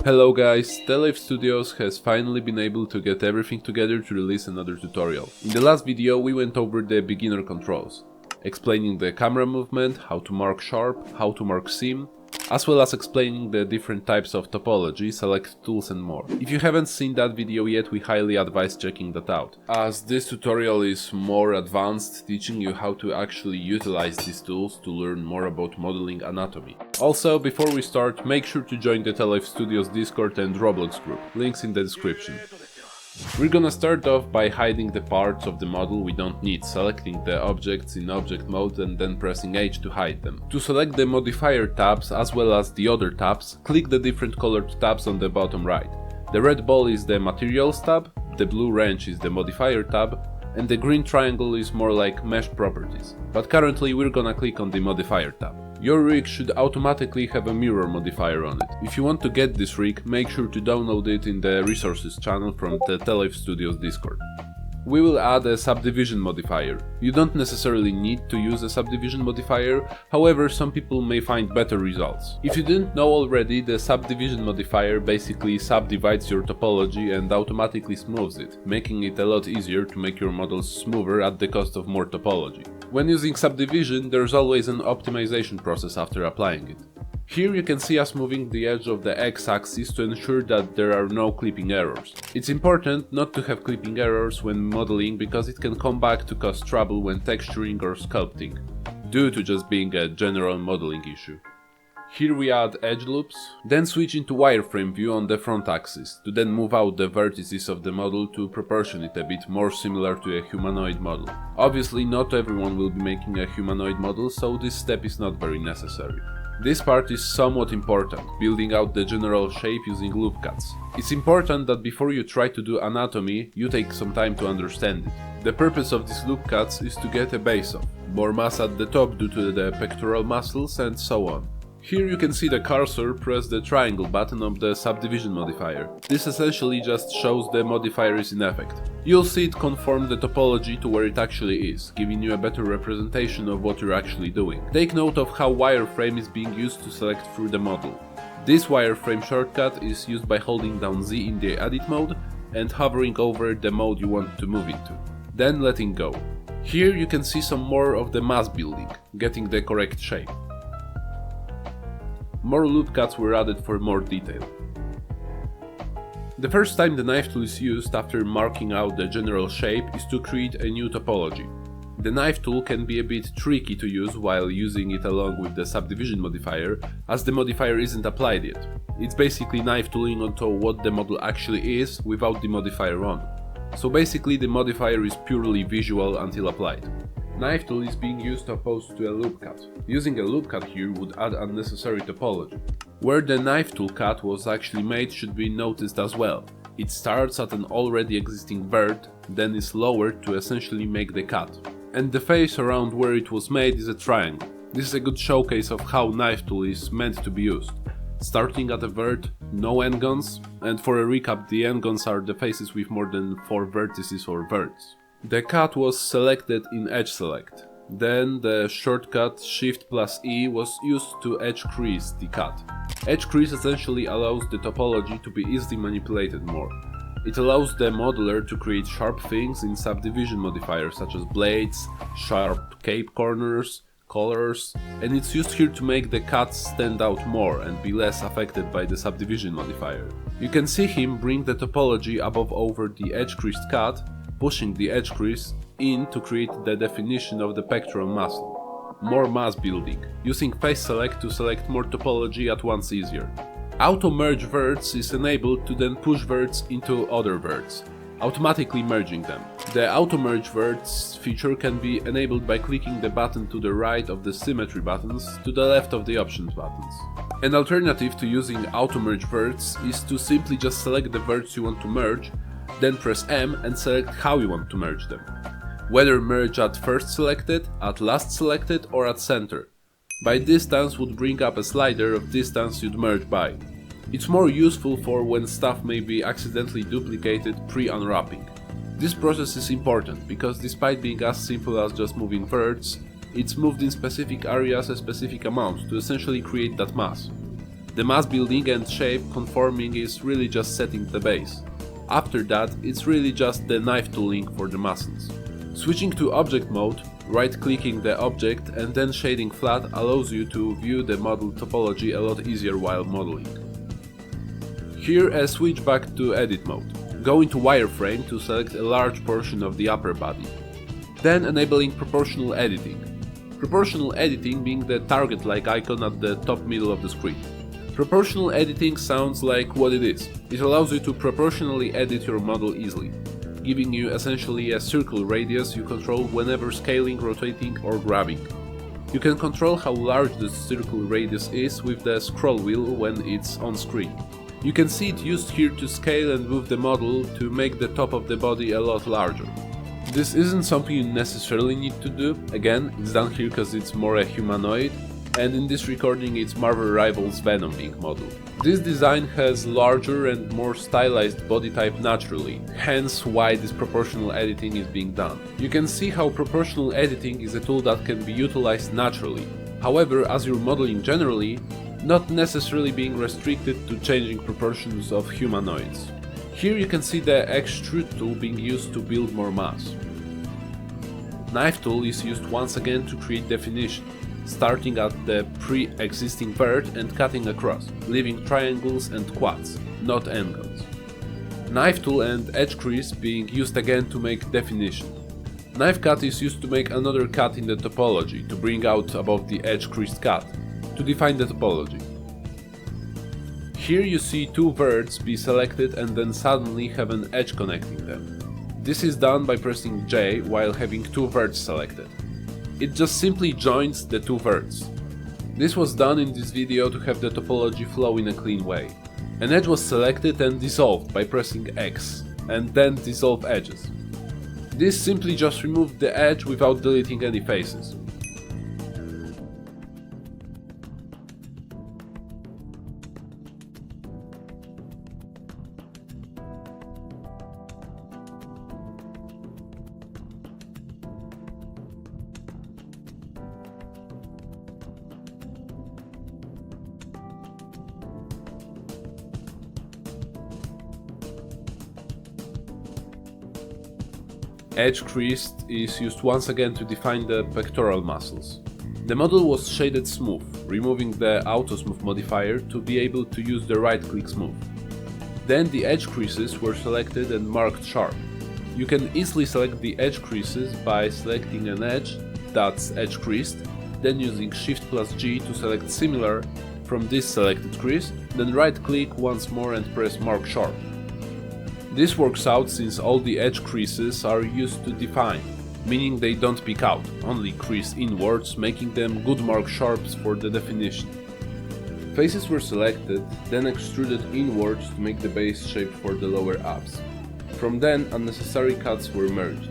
Hello guys, Teloiv Studios has finally been able to get everything together to release another tutorial. In the last video we went over the beginner controls, explaining the camera movement, how to mark sharp, how to mark seam, as well as explaining the different types of topology, select tools and more. If you haven't seen that video yet, we highly advise checking that out, as this tutorial is more advanced, teaching you how to actually utilize these tools to learn more about modeling anatomy. Also, before we start, make sure to join the Teloiv Studios Discord and Roblox group, links in the description. We're gonna start off by hiding the parts of the model we don't need, selecting the objects in object mode and then pressing H to hide them. To select the modifier tabs as well as the other tabs, click the different colored tabs on the bottom right. The red ball is the materials tab, the blue wrench is the modifier tab, and the green triangle is more like mesh properties. But currently we're gonna click on the modifier tab. Your rig should automatically have a mirror modifier on it. If you want to get this rig, make sure to download it in the resources channel from the Teloiv Studios Discord. We will add a subdivision modifier. You don't necessarily need to use a subdivision modifier, however some people may find better results. If you didn't know already, the subdivision modifier basically subdivides your topology and automatically smooths it, making it a lot easier to make your models smoother at the cost of more topology. When using subdivision, there's always an optimization process after applying it. Here you can see us moving the edge of the x-axis to ensure that there are no clipping errors. It's important not to have clipping errors when modeling because it can come back to cause trouble when texturing or sculpting, due to just being a general modeling issue. Here we add edge loops, then switch into wireframe view on the front axis, to then move out the vertices of the model to proportion it a bit more similar to a humanoid model. Obviously not everyone will be making a humanoid model, so this step is not very necessary. This part is somewhat important, building out the general shape using loop cuts. It's important that before you try to do anatomy, you take some time to understand it. The purpose of these loop cuts is to get a base off, more mass at the top due to the pectoral muscles and so on. Here you can see the cursor press the triangle button of the subdivision modifier. This essentially just shows the modifier is in effect. You'll see it conform the topology to where it actually is, giving you a better representation of what you're actually doing. Take note of how wireframe is being used to select through the model. This wireframe shortcut is used by holding down Z in the edit mode and hovering over the mode you want to move into, then letting go. Here you can see some more of the mass building, getting the correct shape. More loop cuts were added for more detail. The first time the knife tool is used after marking out the general shape is to create a new topology. The knife tool can be a bit tricky to use while using it along with the subdivision modifier, as the modifier isn't applied yet. It's basically knife tooling onto what the model actually is without the modifier on. So basically the modifier is purely visual until applied. Knife tool is being used opposed to a loop cut. Using a loop cut here would add unnecessary topology. Where the knife tool cut was actually made should be noticed as well. It starts at an already existing vert, then is lowered to essentially make the cut. And the face around where it was made is a triangle. This is a good showcase of how knife tool is meant to be used. Starting at a vert, no endguns, and for a recap, the endguns are the faces with more than 4 vertices or verts. The cut was selected in edge select. Then the shortcut Shift+E was used to edge crease the cut. Edge crease essentially allows the topology to be easily manipulated more. It allows the modeler to create sharp things in subdivision modifiers such as blades, sharp cape corners, colors, and it's used here to make the cuts stand out more and be less affected by the subdivision modifier. You can see him bring the topology above over the edge creased cut, pushing the edge crease in to create the definition of the pectoral muscle. More mass building, using face select to select more topology at once easier. Auto merge verts is enabled to then push verts into other verts, automatically merging them. The auto merge verts feature can be enabled by clicking the button to the right of the symmetry buttons to the left of the options buttons. An alternative to using auto merge verts is to simply just select the verts you want to merge, then press M and select how you want to merge them. Whether merge at first selected, at last selected, or at center. By distance would bring up a slider of distance you'd merge by. It's more useful for when stuff may be accidentally duplicated pre-unwrapping. This process is important because despite being as simple as just moving verts, it's moved in specific areas a specific amount to essentially create that mass. The mass building and shape conforming is really just setting the base. After that, it's really just the knife tooling for the muscles. Switching to object mode, right-clicking the object and then shading flat allows you to view the model topology a lot easier while modeling. Here a switch back to edit mode. Go into wireframe to select a large portion of the upper body. Then enabling proportional editing. Proportional editing being the target-like icon at the top middle of the screen. Proportional editing sounds like what it is. It allows you to proportionally edit your model easily, giving you essentially a circle radius you control whenever scaling, rotating or grabbing. You can control how large the circle radius is with the scroll wheel when it's on screen. You can see it used here to scale and move the model to make the top of the body a lot larger. This isn't something you necessarily need to do. Again, it's done here because it's more a humanoid, and in this recording it's Marvel Rivals Venom being modeled. This design has larger and more stylized body type naturally, hence why this proportional editing is being done. You can see how proportional editing is a tool that can be utilized naturally. However, as you're modeling generally, not necessarily being restricted to changing proportions of humanoids. Here you can see the extrude tool being used to build more mass. Knife tool is used once again to create definition, starting at the pre-existing vert and cutting across, leaving triangles and quads, not angles. Knife tool and edge crease being used again to make definition. Knife cut is used to make another cut in the topology, to bring out above the edge creased cut, to define the topology. Here you see two verts be selected and then suddenly have an edge connecting them. This is done by pressing J while having two verts selected. It just simply joins the two verts. This was done in this video to have the topology flow in a clean way. An edge was selected and dissolved by pressing X, and then dissolve edges. This simply just removed the edge without deleting any faces. Edge creased is used once again to define the pectoral muscles. The model was shaded smooth, removing the auto smooth modifier to be able to use the right click smooth. Then the edge creases were selected and marked sharp. You can easily select the edge creases by selecting an edge that's edge creased, then using Shift plus G to select similar from this selected crease, then right click once more and press mark sharp. This works out since all the edge creases are used to define, meaning they don't peek out, only crease inwards, making them good mark sharps for the definition. Faces were selected, then extruded inwards to make the base shape for the lower abs. From then, unnecessary cuts were merged.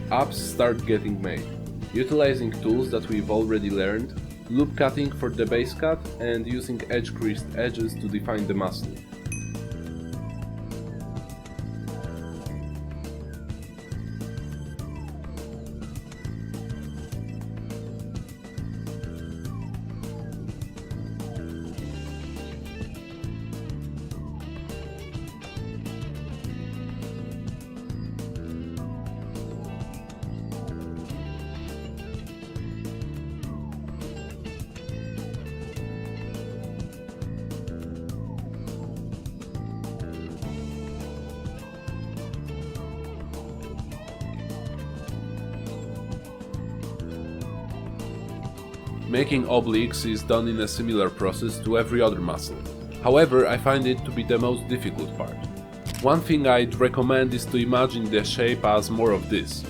Abs start getting made, utilizing tools that we've already learned, loop cutting for the base cut and using edge creased edges to define the muscle. Making obliques is done in a similar process to every other muscle. However, I find it to be the most difficult part. One thing I'd recommend is to imagine the shape as more of this.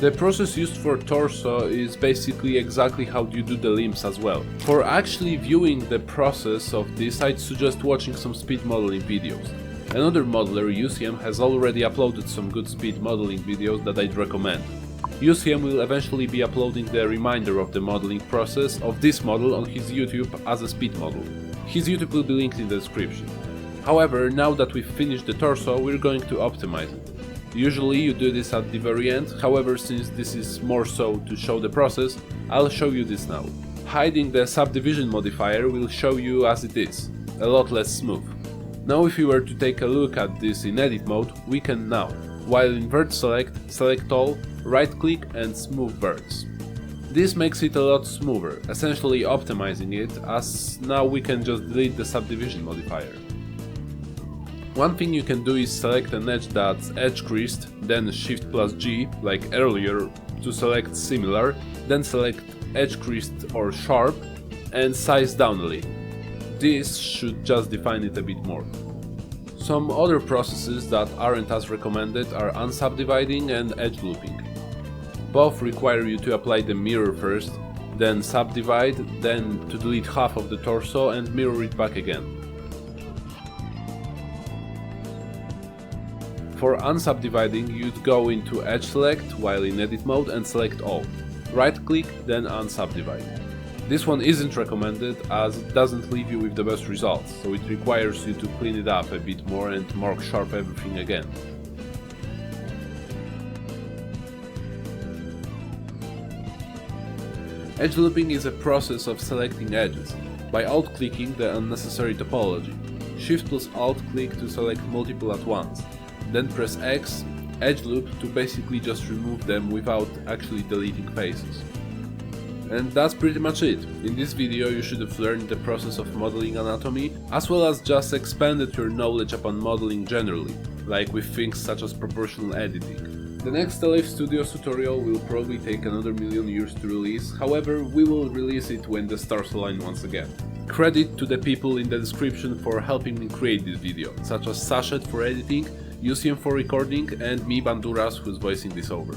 The process used for torso is basically exactly how you do the limbs as well. For actually viewing the process of this, I'd suggest watching some speed modeling videos. Another modeler, UCM, has already uploaded some good speed modeling videos that I'd recommend. UCM will eventually be uploading the reminder of the modeling process of this model on his YouTube as a speed model. His YouTube will be linked in the description. However, now that we've finished the torso, we're going to optimize it. Usually you do this at the very end, however, since this is more so to show the process, I'll show you this now. Hiding the subdivision modifier will show you as it is, a lot less smooth. Now if we were to take a look at this in edit mode, we can now, while in vert select all, right click and smooth verts. This makes it a lot smoother, essentially optimizing it, as now we can just delete the subdivision modifier. One thing you can do is select an edge that's edge creased, then Shift plus G, like earlier, to select similar, then select edge creased or sharp, and size down a little. This should just define it a bit more. Some other processes that aren't as recommended are unsubdividing and edge looping. Both require you to apply the mirror first, then subdivide, then to delete half of the torso and mirror it back again. For unsubdividing, you'd go into edge select while in edit mode and select all. Right click, then unsubdivide. This one isn't recommended as it doesn't leave you with the best results, so it requires you to clean it up a bit more and mark sharp everything again. Edge looping is a process of selecting edges, by alt-clicking the unnecessary topology. Shift plus alt-click to select multiple at once. Then press X, edge loop to basically just remove them without actually deleting faces. And that's pretty much it. In this video you should have learned the process of modeling anatomy, as well as just expanded your knowledge upon modeling generally, like with things such as proportional editing. The next Teloiv Studios tutorial will probably take another million years to release, however we will release it when the stars align once again. Credit to the people in the description for helping me create this video, such as Sashet for editing, UCM for recording, and me, Banduras, who's voicing this over.